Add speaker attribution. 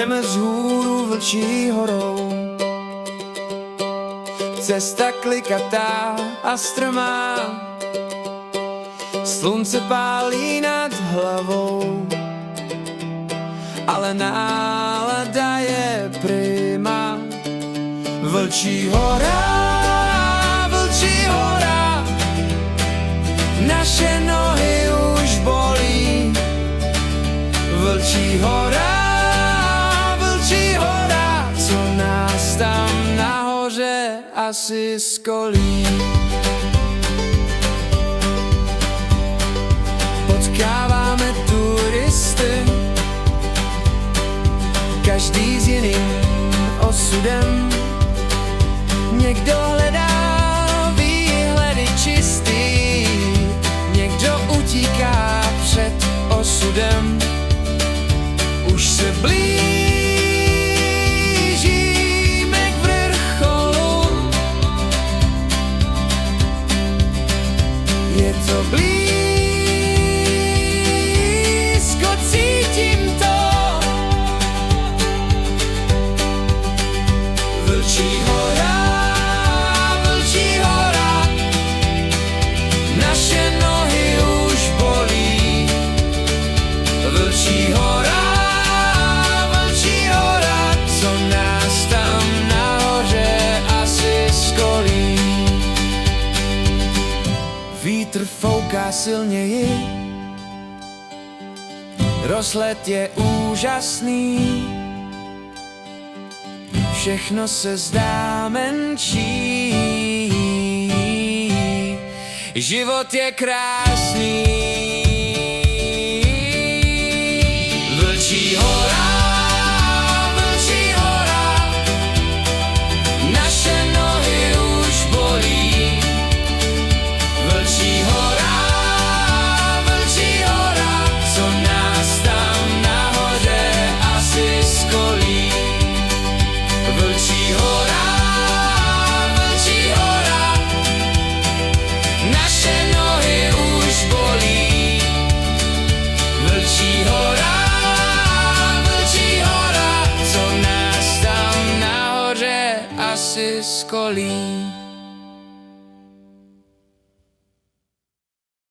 Speaker 1: Jdeme vzhůru Vlčí horou, cesta klikatá a strmá, slunce pálí nad hlavou, ale nálada je prima. Vlčí hora, naše nohy už bolí. Vlčí hora, co nás tam nahoře asi skolí. Potkáváme turisty, každý s jiným osudem. Někdo hledá výhledy čistý, někdo utíká před osudem. Už se blížíme k vrcholu, je to blízko, cítím to. Vlčí hora, naše nohy už bolí. Vlčí hora, co nás tam nahoře asi skolí. Vítr fouká silněji, rozhled je úžasný, všechno se zdá menší, život je krásný. Vlčí hora, naše nohy už bolí. Vlčí hora, co nás tam nahoře asi skolí. Vlčí hora, naše nohy už bolí. Vlčí hora, co nás tam nahoře asi skolí.